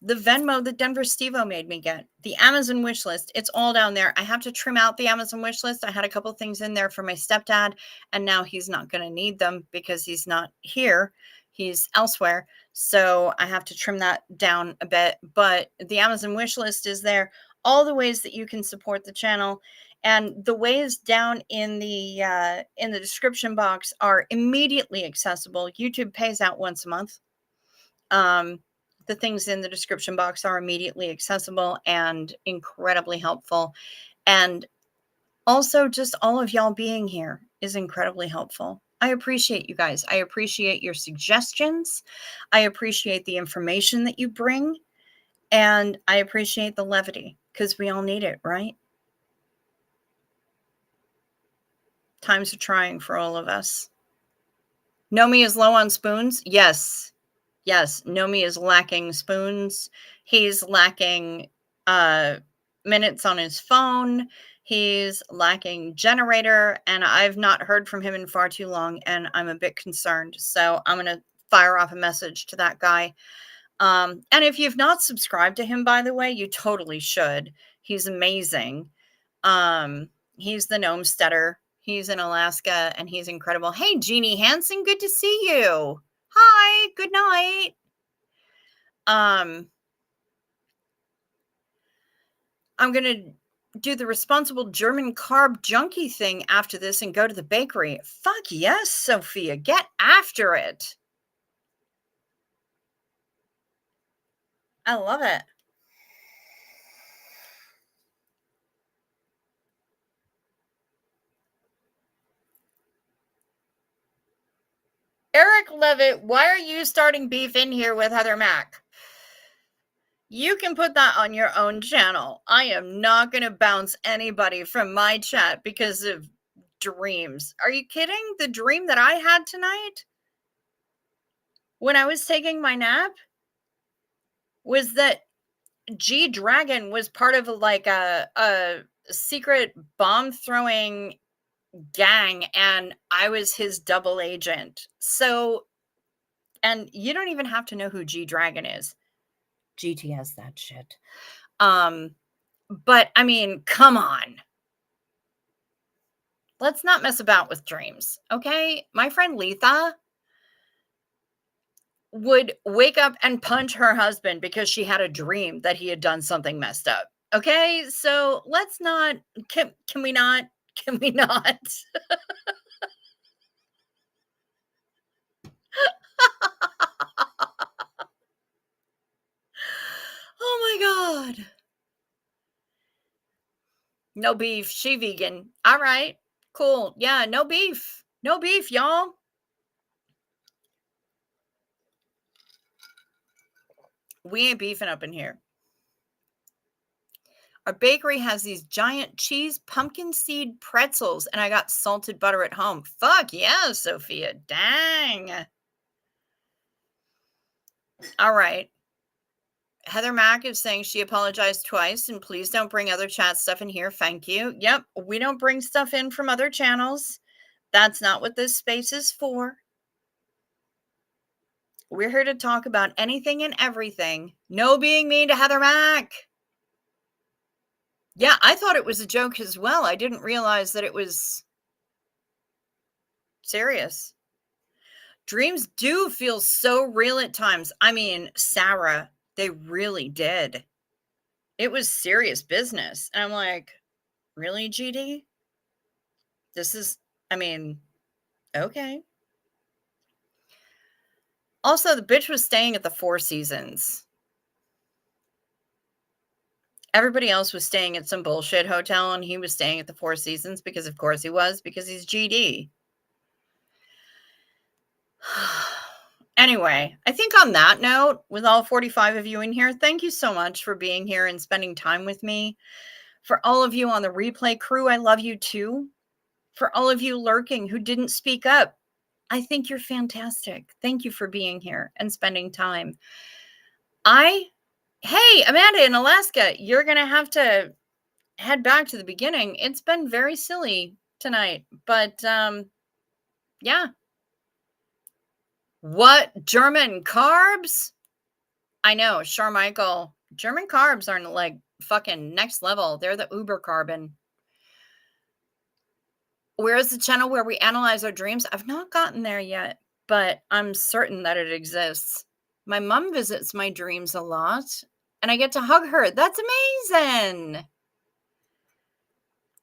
the Venmo that Denver Stevo made me get, the Amazon wish list. It's all down there. I have to trim out the Amazon wish list. I had a couple things in there for my stepdad, and now he's not going to need them because he's not here. He's elsewhere. So I have to trim that down a bit. But the Amazon wish list is there. All the ways that you can support the channel. And the ways down in the description box are immediately accessible. YouTube pays out once a month. The things in the description box are immediately accessible and incredibly helpful. And also, just all of y'all being here is incredibly helpful. I appreciate you guys. I appreciate your suggestions. I appreciate the information that you bring. And I appreciate the levity because we all need it, right? Times are trying for all of us. Nomi is low on spoons? Yes. Yes, Nomi is lacking spoons. He's lacking minutes on his phone. He's lacking generator, and I've not heard from him in far too long, and I'm a bit concerned. So I'm going to fire off a message to that guy. And if you've not subscribed to him, by the way, you totally should. He's amazing. He's the Gnomesteader. He's in Alaska, and he's incredible. Hey, Jeannie Hansen, good to see you. Hi, good night. I'm going to do the responsible German carb junkie thing after this and go to the bakery. Fuck yes, Sophia, get after it. I love it. Eric Levitt, why are you starting beef in here with Heather Mack? You can put that on your own channel. I am not going to bounce anybody from my chat because of dreams. Are you kidding? The dream that I had tonight when I was taking my nap was that G Dragon was part of like a secret bomb throwing gang and I was his double agent. So, and you don't even have to know who G Dragon is. GT has that shit. But I mean, come on. Let's not mess about with dreams, okay? My friend Letha would wake up and punch her husband because she had a dream that he had done something messed up. Okay? So let's not, can we not? Can we not? Oh my God. No beef. She vegan. All right. Cool. Yeah, no beef. No beef, y'all. We ain't beefing up in here. Our bakery has these giant cheese pumpkin seed pretzels, and I got salted butter at home. Fuck yeah, Sophia. Dang. All right. Heather Mack is saying she apologized twice, and please don't bring other chat stuff in here. Thank you. Yep, we don't bring stuff in from other channels. That's not what this space is for. We're here to talk about anything and everything. No being mean to Heather Mack. Yeah, I thought it was a joke as well. I didn't realize that it was serious. Dreams do feel so real at times. I mean, Sarah, they really did. It was serious business. And I'm like, really, GD? This is, I mean, okay. Also, the bitch was staying at the Four Seasons. Everybody else was staying at some bullshit hotel, and he was staying at the Four Seasons because, of course, he was, because he's GD. Anyway, I think on that note, with all 45 of you in here, thank you so much for being here and spending time with me. For all of you on the replay crew, I love you too. For all of you lurking who didn't speak up, I think you're fantastic. Thank you for being here and spending time. Hey, Amanda in Alaska, you're going to have to head back to the beginning. It's been very silly tonight, but yeah. What? German carbs? I know, Charmichael. German carbs aren't like fucking next level. They're the uber carbon. Where is the channel where we analyze our dreams? I've not gotten there yet, but I'm certain that it exists. My mom visits my dreams a lot, and I get to hug her. That's amazing.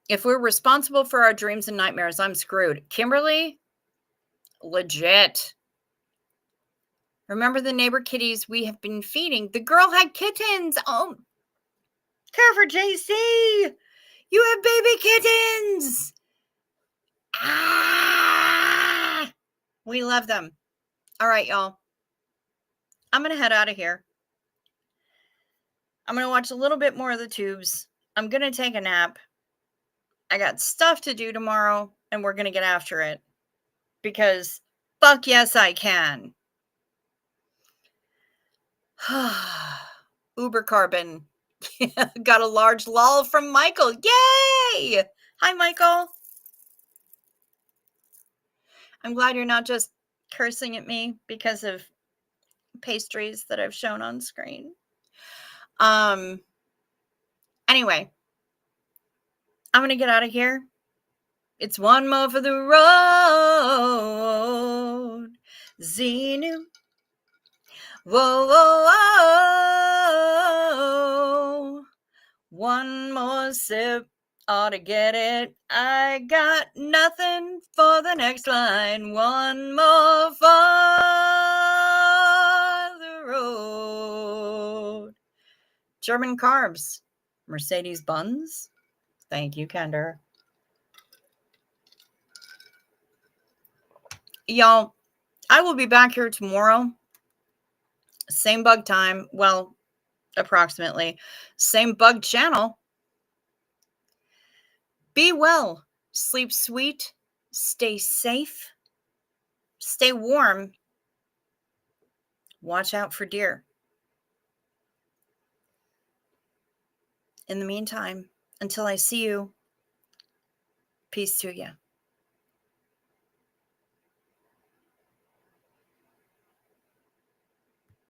If we're responsible for our dreams and nightmares, I'm screwed. Kimberly, legit. Remember the neighbor kitties we have been feeding? The girl had kittens. Oh, care for JC. You have baby kittens. Ah, we love them. All right, y'all. I'm going to head out of here. I'm going to watch a little bit more of the tubes. I'm going to take a nap. I got stuff to do tomorrow, and we're going to get after it. Because fuck yes, I can. Uber carbon. Got a large lol from Michael. Yay! Hi, Michael. I'm glad you're not just cursing at me because of pastries that I've shown on screen. Anyway, I'm going to get out of here. It's one more for the road. Xenu. Whoa, whoa, whoa. One more sip ought to get it. I got nothing for the next line. One more for the road. German carbs. Mercedes buns. Thank you, Kender. Y'all, I will be back here tomorrow. Same bug time. Well, approximately. Same bug channel. Be well. Sleep sweet. Stay safe. Stay warm. Watch out for deer. In the meantime, until I see you, peace to you.